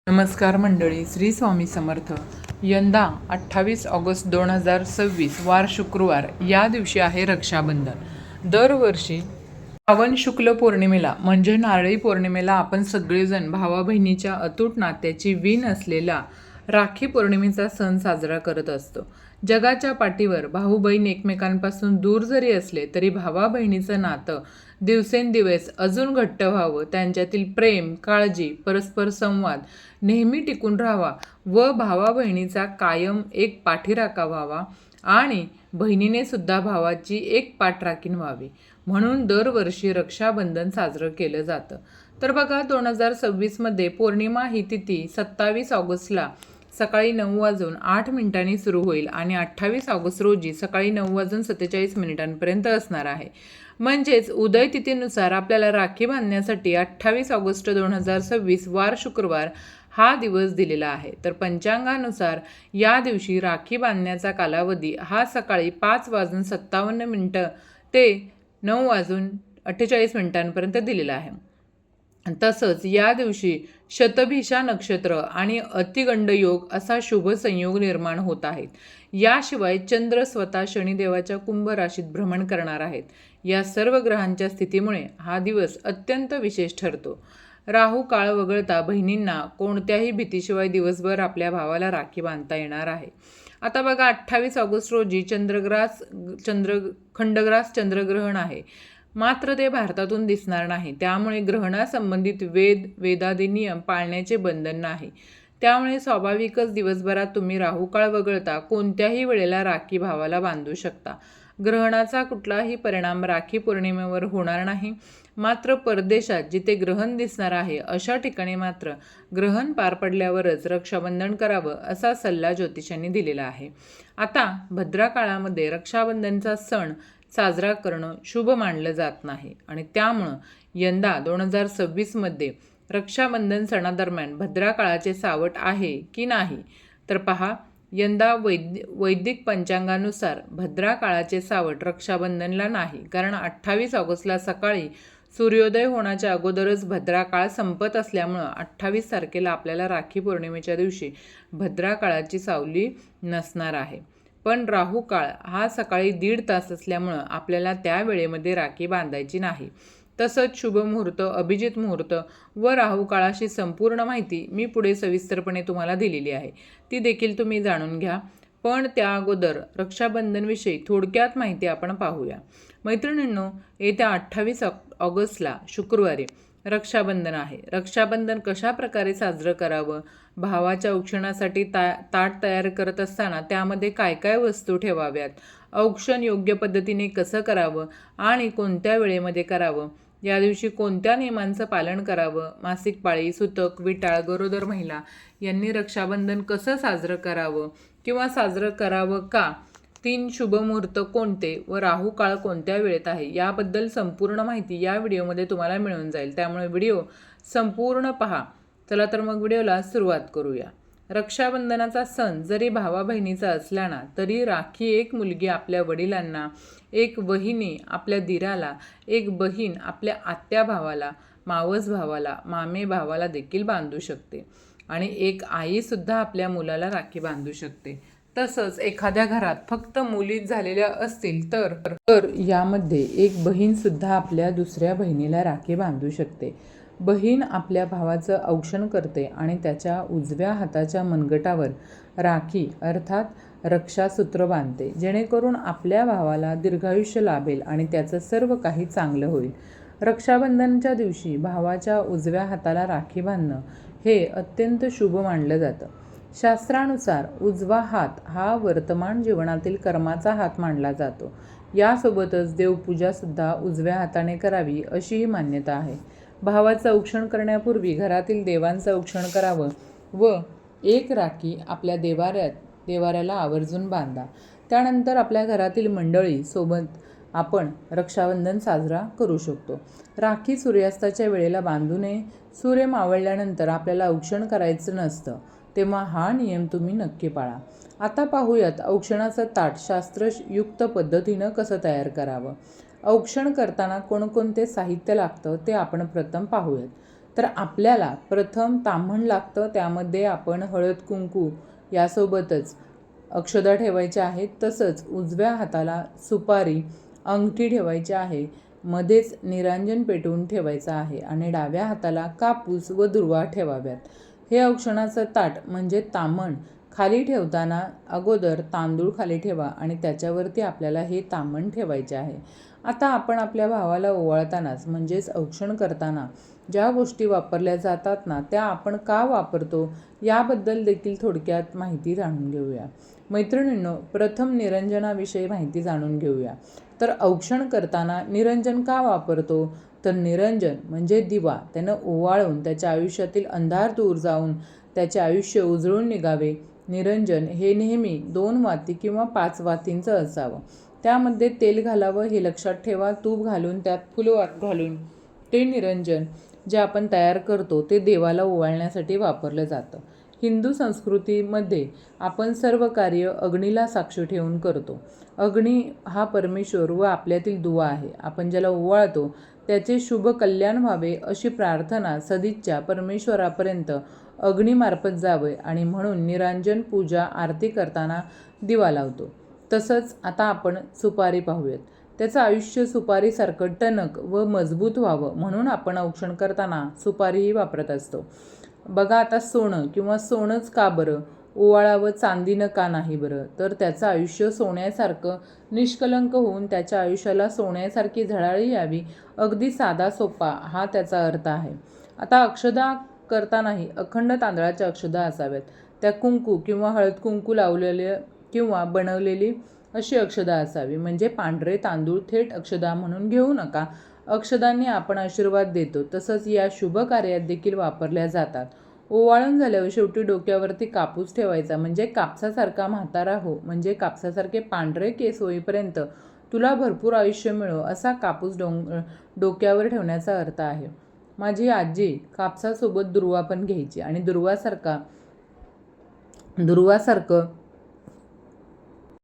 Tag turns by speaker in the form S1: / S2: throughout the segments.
S1: नमस्कार मंडळी, श्री स्वामी समर्थ. यंदा 28 ऑगस्ट 2026 वार शुक्रवार या दिवशी आहे रक्षाबंधन. दरवर्षी श्रावण शुक्ल पौर्णिमेला म्हणजे नारळी पौर्णिमेला आपण सगळेजण भावा बहिणीच्या अतूट नात्याची वीण असलेला राखी पौर्णिमेचा सण साजरा करत असतो. जगाच्या पाठीवर भाऊ बहीण एकमेकांपासून दूर जरी असले तरी भावा बहिणीचं नातं दिवसेंदिवस अजून घट्ट व्हावं, त्यांच्यातील प्रेम, काळजी, परस्पर संवाद नेहमी टिकून राहावा व भावा बहिणीचा कायम एक पाठीराखा व्हावा आणि बहिणीने सुद्धा भावाची एक पाठराखीण व्हावी म्हणून दरवर्षी रक्षाबंधन साजरं केलं जातं. तर बघा, 2026मध्ये पौर्णिमा ही तिथी 27 ऑगस्टला सकाळी 9:08 सुरू होईल आणि 28 ऑगस्ट रोजी सकाळी 9:47 असणार आहे. म्हणजेच उदय तिथीनुसार आपल्याला राखी बांधण्यासाठी 28 ऑगस्ट 2026 वार शुक्रवार हा दिवस दिलेला आहे. तर पंचांगानुसार या दिवशी राखी बांधण्याचा कालावधी हा सकाळी 5:57 ते 9:48 दिलेला आहे. तसंच या दिवशी शतभिषा नक्षत्र आणि अतिगंड योग असा शुभ संयोग निर्माण होत आहेत. याशिवाय चंद्र स्वतः शनिदेवाच्या कुंभ राशीत भ्रमण करणार आहेत. या सर्व ग्रहांच्या स्थितीमुळे हा दिवस अत्यंत विशेष ठरतो. राहू काळ वगळता बहिणींना कोणत्याही भीतीशिवाय दिवसभर आपल्या भावाला राखी बांधता येणार आहे. आता बघा, 28 ऑगस्ट रोजी खंडग्रास चंद्रग्रहण आहे. मात्र ते भारतातून दिसणार नाही. त्यामुळे ग्रहणासंबंधित वेदादी नियम पाळण्याचे बंधन नाही. त्यामुळे स्वाभाविकच दिवसभरात तुम्ही राहुकाळ वगळता कोणत्याही वेळेला राखी भावाला बांधू शकता. ग्रहणाचा कुठलाही परिणाम राखी पौर्णिमेवर होणार नाही. मात्र परदेशात जिथे ग्रहण दिसणार आहे अशा ठिकाणी मात्र ग्रहण पार पडल्यावरच रक्षाबंधन करावं असा सल्ला ज्योतिषांनी दिलेला आहे. आता भद्रा काळामध्ये रक्षाबंधनचा सण साजरा करणं शुभ मानलं जात नाही आणि त्यामुळं यंदा 2026मध्ये रक्षाबंधन सणादरम्यान भद्रा काळाचे सावट आहे की नाही तर पहा, यंदा वैदिक पंचांगानुसार भद्रा काळाचे सावट रक्षाबंधनला नाही. कारण 28 ऑगस्टला सकाळी सूर्योदय होण्याच्या अगोदरच भद्रा काळ संपत असल्यामुळं 28 तारखेला आपल्याला राखी पौर्णिमेच्या दिवशी भद्रा काळाची सावली नसणार आहे. पण राहू काळ हा सकाळी 1.5 तास असल्यामुळं आपल्याला त्या वेळेमध्ये राखी बांधायची नाही. तसंच शुभ मुहूर्त, अभिजित मुहूर्त व राहू काळाशी संपूर्ण माहिती मी पुढे सविस्तरपणे तुम्हाला दिलेली आहे. ती देखील तुम्ही जाणून घ्या. पण त्या अगोदर रक्षाबंधनविषयी थोडक्यात माहिती आपण पाहूया. मैत्रिणींनो, येत्या 28 ऑगस्टला शुक्रवारी रक्षाबंधन आहे. रक्षाबंधन कशा प्रकारे साजरं करावं, भावाच्या औक्षणासाठी ताट तयार करत असताना त्यामध्ये काय काय वस्तू ठेवाव्यात, औक्षण योग्य पद्धतीने कसं करावं आणि कोणत्या वेळेमध्ये करावं, या दिवशी कोणत्या नियमांचं पालन करावं, मासिक पाळी, सुतक, विटाळ, गरोदर महिला यांनी रक्षाबंधन कसं साजरं करावं किंवा साजरं करावं का, 3 शुभ मुहूर्त कोणते व राहू काळ कोणत्या वेळेत आहे याबद्दल संपूर्ण माहिती या व्हिडिओमध्ये तुम्हाला मिळून जाईल. त्यामुळे व्हिडिओ संपूर्ण पहा. चला तर मग व्हिडिओला सुरुवात करूया. रक्षाबंधनाचा सण जरी भावा बहिणीचा असला ना तरी राखी एक मुलगी आपल्या वडिलांना, एक वहिनी आपल्या दिराला, एक बहीण आपल्या आत्या भावाला, मावस भावाला, मामे भावाला देखील बांधू शकते आणि एक आईसुद्धा आपल्या मुलाला राखी बांधू शकते. तसंच एखाद्या घरात फक्त मुलीच झालेल्या असतील तर यामध्ये एक बहीणसुद्धा आपल्या दुसऱ्या बहिणीला राखी बांधू शकते. बहीण आपल्या भावाचं औक्षण करते आणि त्याच्या उजव्या हाताच्या मनगटावर राखी अर्थात रक्षासूत्र बांधते, जेणेकरून आपल्या भावाला दीर्घायुष्य लाभेल आणि त्याचं सर्व काही चांगलं होईल. रक्षाबंधनच्या दिवशी भावाच्या उजव्या हाताला राखी बांधणं हे अत्यंत शुभ मानलं जातं. शास्त्रानुसार उजवा हात हा वर्तमान जीवनातील कर्माचा हात मानला जातो. यासोबतच देवपूजासुद्धा उजव्या हाताने करावी अशीही मान्यता आहे. भावाचं औक्षण करण्यापूर्वी घरातील देवांचं औक्षण करावं व एक राखी आपल्या देवाऱ्याला आवर्जून बांधा. त्यानंतर आपल्या घरातील मंडळी सोबत आपण रक्षाबंधन साजरा करू शकतो. राखी सूर्यास्ताच्या वेळेला बांधू नये. सूर्य मावळल्यानंतर आपल्याला औक्षण करायचं नसतं, तेव्हा हा नियम तुम्ही नक्की पाळा. आता पाहूयात औक्षणाचं ताट शास्त्रयुक्त पद्धतीनं कसं तयार करावं. औक्षण करताना कोणकोणते साहित्य लागतं ते आपण प्रथम पाहूयात. तर आपल्याला प्रथम ताम्हण लागतं, त्यामध्ये आपण हळद कुंकू यासोबतच अक्षदा ठेवायच्या आहेत. तसंच उजव्या हाताला सुपारी अंगठी ठेवायची आहे, मध्येच निरांजन पेटवून ठेवायचं आहे आणि डाव्या हाताला कापूस व दुर्वा ठेवाव्यात. हे औक्षणाचं ताट म्हणजे ताम्हण खाली ठेवताना अगोदर तांदूळ खाली ठेवा आणि त्याच्यावरती आपल्याला हे ताम्हण ठेवायचे आहे. आता आपण आपल्या भावाला ओवाळतानाच म्हणजेच औक्षण करताना ज्या गोष्टी वापरल्या जातात ना, त्या आपण का वापरतो याबद्दल देखील थोडक्यात माहिती जाणून घेऊया. मैत्रिणींनो, प्रथम निरंजनाविषयी माहिती जाणून घेऊया. तर औक्षण करताना निरंजन का वापरतो? तर निरंजन म्हणजे दिवा, त्यानं ओवाळून त्याच्या आयुष्यातील अंधार दूर जाऊन त्याचे आयुष्य उजळून निघावे. निरंजन हे नेहमी 2 वाती किंवा 5 वातींचं असावं. त्यामध्ये तेल घालावं हे लक्षात ठेवा. तूप घालून त्यात फुलवात घालून ते निरंजन जे आपण तयार करतो ते देवाला ओवाळण्यासाठी वापरलं जातं. हिंदू संस्कृतीमध्ये आपण सर्व कार्य अग्नीला साक्षी ठेवून करतो. अग्नी हा परमेश्वर व आपल्यातील दुवा आहे. आपण ज्याला ओवाळतो त्याचे शुभ कल्याण व्हावे अशी प्रार्थना सदिच्छा परमेश्वरापर्यंत अग्नीमार्फत जावे आणि म्हणून निरांजन पूजा आरती करताना दिवा लावतो. तसंच आता आपण सुपारी पाहूयात. त्याचं आयुष्य सुपारीसारखं टणक व मजबूत व्हावं म्हणून आपण औक्षण करताना सुपारीही वापरत असतो. बघा, आता सोनं किंवा सोनंच का बरं ओवाळावं, चांदीनं का नाही बरं? तर त्याचं आयुष्य सोन्यासारखं निष्कलंक होऊन त्याच्या आयुष्याला सोन्यासारखी झळाळी यावी, अगदी साधा सोपा हा त्याचा अर्थ आहे. आता अक्षदा करतानाही अखंड तांदळाच्या अक्षदा असाव्यात. त्या कुंकू किंवा हळद कुंकू लावलेले किंवा बनवलेली अशी अक्षदा असावी. म्हणजे पांढरे तांदूळ थेट अक्षदा म्हणून घेऊ नका. अक्षदांनी आपण आशीर्वाद देतो, तसंच या शुभ कार्यात देखील वापरल्या जातात. ओवाळून झाल्यावर शेवटी डोक्यावरती कापूस ठेवायचा, म्हणजे कापसासारखा म्हातारा हो, म्हणजे कापसासारखे पांढरे केस होईपर्यंत तुला भरपूर आयुष्य मिळो असा कापूस डोक्यावर ठेवण्याचा अर्थ आहे. माझी आजी कापसासोबत दुर्वा पण घ्यायची आणि दुर्वासारखं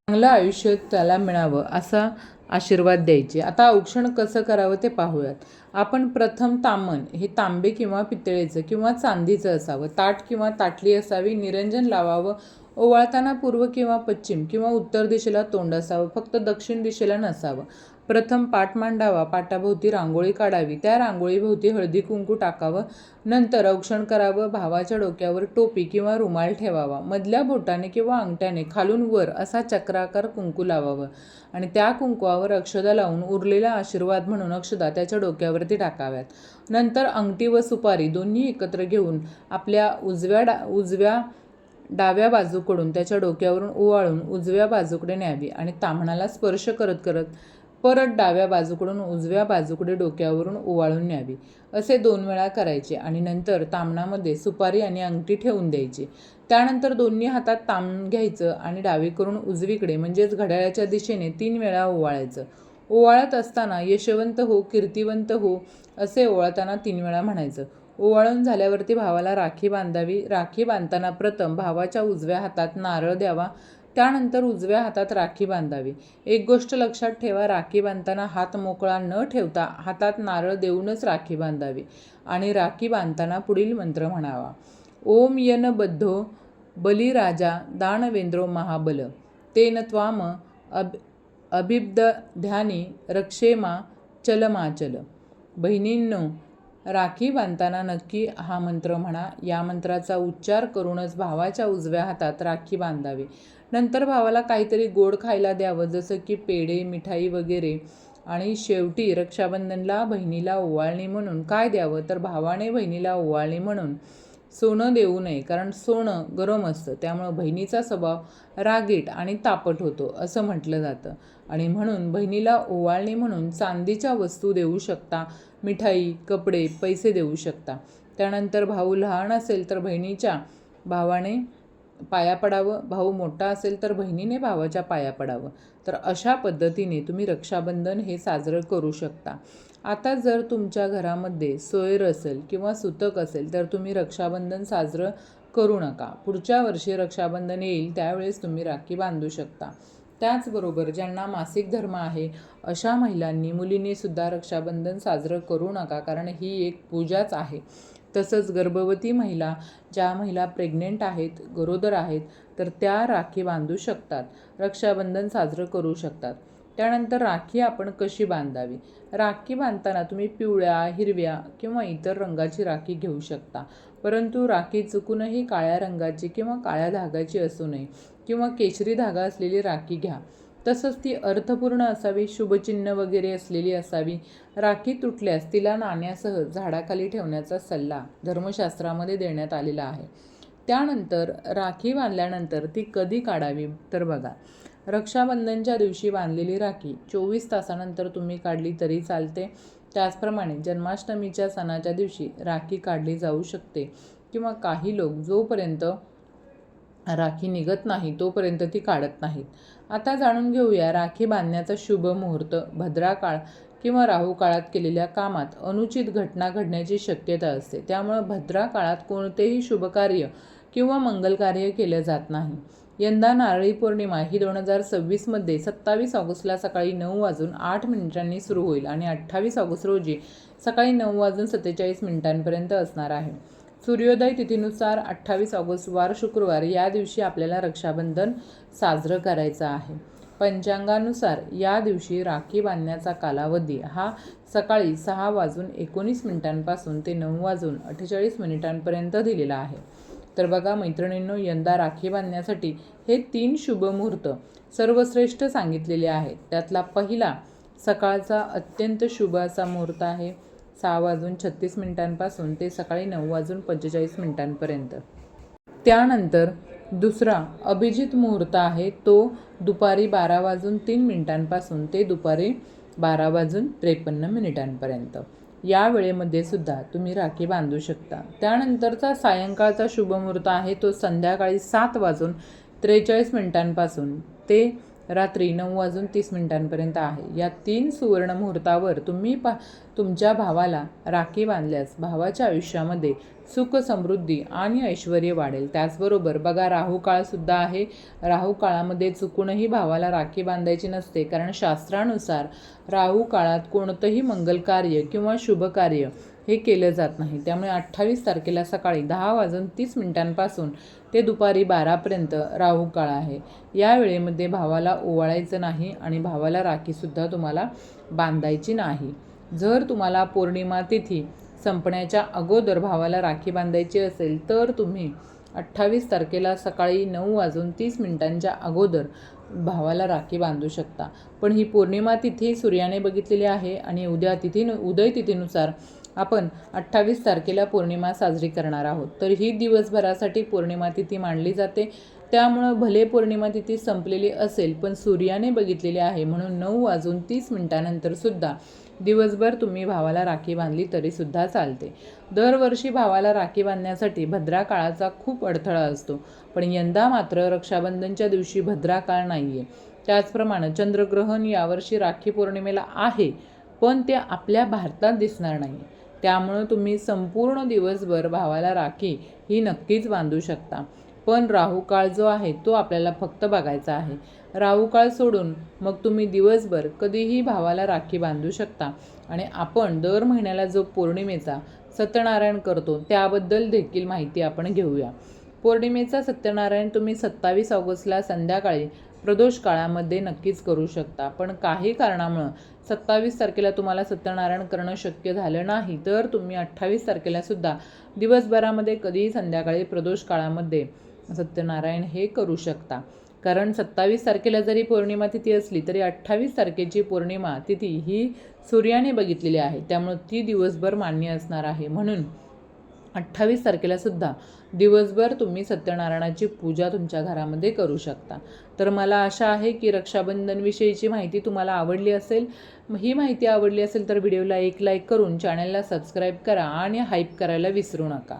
S1: चांगलं आयुष्य त्याला मिळावं असा आशीर्वाद द्यायचे. आता औक्षण कसं करावं ते पाहूयात. आपण प्रथम ताम्हण हे तांबे किंवा पितळेचं किंवा चांदीचं असावं. ताट किंवा ताटली असावी. निरंजन लावावं. ओवाळताना पूर्व किंवा पश्चिम किंवा उत्तर दिशेला तोंड असावं, फक्त दक्षिण दिशेला नसावं. प्रथम पाट मांडावा. पाटाभोवती रांगोळी काढावी. त्या रांगोळीभोवती हळदी कुंकू टाकावं. नंतर औक्षण करावं. भावाच्या डोक्यावर टोपी किंवा रुमाल ठेवावा. मधल्या बोटाने किंवा अंगठ्याने खालून वर असा चक्राकार कुंकू लावावं आणि त्या कुंकवावर अक्षदा लावून उरलेला आशीर्वाद म्हणून अक्षदा त्याच्या डोक्यावरती टाकाव्यात. नंतर अंगठी व सुपारी दोन्ही एकत्र घेऊन आपल्या डाव्या बाजूकडून त्याच्या डोक्यावरून ओवाळून उजव्या बाजूकडे न्यावी आणि ताम्हणाला स्पर्श करत करत परत डाव्या बाजूकडून उजव्या बाजूकडे डोक्यावरून ओवाळून न्यावी. असे 2 वेळा करायचे आणि नंतर ताम्हणामध्ये सुपारी आणि अंगठी ठेवून द्यायची. त्यानंतर दोन्ही हातात ताम्हण घ्यायचं आणि डावीकडून उजवीकडे म्हणजेच घड्याळाच्या दिशेने 3 वेळा ओवाळायचं. ओवाळत असताना यशवंत हो, कीर्तिवंत हो असे ओवाळताना 3 वेळा म्हणायचं. ओवाळून झाल्यावरती भावाला राखी बांधावी. राखी बांधताना प्रथम भावाच्या उजव्या हातात नारळ द्यावा, त्यानंतर उजव्या हातात राखी बांधावी. एक गोष्ट लक्षात ठेवा, राखी बांधताना हात मोकळा न ठेवता हातात नारळ देऊनच राखी बांधावी आणि राखी बांधताना पुढील मंत्र म्हणावा. ओम यन बद्धो बलिराजा दानवेंद्रो महाबल तेन त्वाम अभिब्दध्यानी रक्षेमा चलमाचल. बहिणींनो, राखी बांधताना नक्की हा मंत्र म्हणा. या मंत्राचा उच्चार करूनच भावाच्या उजव्या हातात राखी बांधावी. नंतर भावाला काहीतरी गोड खायला द्यावं, जसं की पेढे, मिठाई वगैरे. आणि शेवटी रक्षाबंधनला बहिणीला ओवाळणी म्हणून काय द्यावं, तर भावाने बहिणीला ओवाळणी म्हणून सोनं देऊ नये, कारण सोनं गरम असतं, त्यामुळं बहिणीचा स्वभाव रागीट आणि तापट होतो असं म्हटलं जातं. आणि म्हणून बहिणीला ओवाळणी म्हणून चांदीच्या वस्तू देऊ शकता, मिठाई, कपडे, पैसे देऊ शकता. त्यानंतर भाऊ लहान असेल तर बहिणीच्या भावाने पाया पडावं, भाऊ मोठा असेल तर बहिणीने भावाच्या पाया पडावं. तर अशा पद्धतीने तुम्ही रक्षाबंधन हे साजरं करू शकता. आता जर तुमच्या घरामध्ये सोयर असेल किंवा सुतक असेल तर तुम्ही रक्षाबंधन साजरं करू नका. पुढच्या वर्षी रक्षाबंधन येईल त्यावेळेस तुम्ही राखी बांधू शकता. त्याचबरोबर ज्यांना मासिक धर्म आहे अशा महिलांनी, मुलींनी सुद्धा रक्षाबंधन साजरं करू नका, कारण ही एक पूजाच आहे. तसंच गर्भवती महिला, ज्या महिला प्रेग्नेंट आहेत, गरोदर आहेत, तर त्या राखी बांधू शकतात, रक्षाबंधन साजरं करू शकतात. त्यानंतर राखी आपण कशी बांधावी? राखी बांधताना तुम्ही पिवळ्या, हिरव्या किंवा इतर रंगाची राखी घेऊ शकता, परंतु राखी चुकूनही काळ्या रंगाची किंवा काळ्या धागाची असू नये किंवा केशरी धागा असलेली राखी घ्या. तसंच ती अर्थपूर्ण असावी, शुभचिन्ह वगैरे असलेली असावी. राखी तुटल्यास तिला नाण्यासह झाडाखाली ठेवण्याचा सल्ला धर्मशास्त्रामध्ये देण्यात आलेला आहे. त्यानंतर राखी बांधल्यानंतर ती कधी काढावी? तर बघा, रक्षाबंधनच्या दिवशी बांधलेली राखी 24 तासानंतर तुम्ही काढली तरी चालते. त्याचप्रमाणे जन्माष्टमीच्या सणाच्या दिवशी राखी काढली जाऊ शकते किंवा काही लोक जोपर्यंत राखी निघत नाही तोपर्यंत ती काढत नाहीत. आता जाणून घेऊया राखी बांधण्याचा शुभ मुहूर्त. भद्रा काळ किंवा राहू काळात केलेल्या कामात अनुचित घटना घडण्याची शक्यता असते, त्यामुळे भद्रा काळात कोणतेही शुभकार्य किंवा मंगलकार्य केलं जात नाही. यंदा नारळी पौर्णिमा ही 2026मध्ये 27 ऑगस्टला सकाळी 9:08 सुरू होईल आणि 28 ऑगस्ट रोजी सकाळी 9:47 असणार आहे. सूर्योदय तिथीनुसार 28 ऑगस्ट वार शुक्रवार या दिवशी आपल्याला रक्षाबंधन साजरं करायचं आहे. पंचांगानुसार या दिवशी राखी बांधण्याचा कालावधी हा सकाळी 6:19 ते 9:48 दिलेला आहे. तर बघा मैत्रिणींनो, यंदा राखी बांधण्यासाठी हे 3 शुभ मुहूर्त सर्वश्रेष्ठ सांगितलेले आहेत. त्यातला पहिला सकाळचा अत्यंत शुभ असा मुहूर्त आहे 6:36 ते सकाळी 9:45. त्यानंतर दुसरा अभिजित मुहूर्त आहे, तो दुपारी 12:03 ते दुपारी 12:53 या वेळेमध्ये सुद्धा तुम्ही राखी बांधू शकता. त्यानंतरचा सायंकाळचा शुभ मुहूर्त आहे, तो संध्याकाळी 7:43 ते रात्री 9:30 आहे. या 3 सुवर्ण मुहूर्तावर तुम्ही तुमच्या भावाला राखी बांधल्यास भावाच्या आयुष्यामध्ये सुख, समृद्धी आणि ऐश्वर्य वाढेल. त्याचबरोबर बघा, राहू काळसुद्धा आहे. राहू काळामध्ये चुकूनही भावाला राखी बांधायची नसते, कारण शास्त्रानुसार राहू काळात कोणतंही मंगलकार्य किंवा शुभकार्य हे केलं जात नाही. त्यामुळे 28 तारखेला सकाळी 10:30 ते दुपारी 12 राहू काळ आहे. या वेळेमध्ये भावाला ओवाळायचं नाही आणि भावाला राखीसुद्धा तुम्हाला बांधायची नाही. जर तुम्हाला पौर्णिमा तिथी संपण्याच्या अगोदर भावाला राखी बांधायची असेल तर तुम्ही 28 तारखेला सकाळी 9:30 अगोदर भावाला राखी बांधू शकता. पण ही पौर्णिमा तिथी सूर्याने बघितलेली आहे आणि उदय तिथीनुसार आपण 28 तारखेला पौर्णिमा साजरी करणार आहोत. तर ही दिवसभरासाठी पौर्णिमा तिथी मानली जाते. त्यामुळं भले पौर्णिमा तिथी संपलेली असेल, पण सूर्याने बघितलेली आहे म्हणून 9:30 सुद्धा दिवसभर तुम्ही भावाला राखी बांधली तरीसुद्धा चालते. दरवर्षी भावाला राखी बांधण्यासाठी भद्रा काळाचा खूप अडथळा असतो, पण यंदा मात्र रक्षाबंधनच्या दिवशी भद्रा काळ नाही आहे. त्याचप्रमाणे चंद्रग्रहण यावर्षी राखी पौर्णिमेला आहे, पण ते आपल्या भारतात दिसणार नाही. त्यामुळं तुम्ही संपूर्ण दिवसभर भावाला राखी ही नक्कीच बांधू शकता. पण राहू काळ जो आहे तो आपल्याला फक्त बघायचा आहे. राहू काळ सोडून मग तुम्ही दिवसभर कधीही भावाला राखी बांधू शकता. आणि आपण दर महिन्याला जो पौर्णिमेचा सत्यनारायण करतो त्याबद्दल देखील माहिती आपण घेऊया. पौर्णिमेचा सत्यनारायण तुम्ही 27 ऑगस्टला संध्याकाळी प्रदोष काळामध्ये नक्कीच करू शकता. पण काही कारणामुळं 27 तारखेला तुम्हाला सत्यनारायण करणं शक्य झालं नाही तर तुम्ही 28 तारखेला सुद्धा दिवसभरामध्ये कधीही संध्याकाळी प्रदोष काळामध्ये सत्यनारायण हे करू शकता. कारण 27 तारखेला जरी पौर्णिमा तिथी असली तरी 28 तारखेची पौर्णिमा तिथी ही सूर्याने बघितलेली आहे, त्यामुळे ती दिवसभर मान्य असणार आहे. म्हणून 28 तारखेला सुद्धा दिवसभर तुम्ही सत्यनारायणाची पूजा तुमच्या घरामध्ये करू शकता. तर मला आशा आहे की रक्षाबंधनविषयीची माहिती तुम्हाला आवडली असेल. ही माहिती आवडली असेल तर व्हिडिओला एक लाईक करून चॅनलला सबस्क्राईब करा आणि हाईप करायला विसरू नका.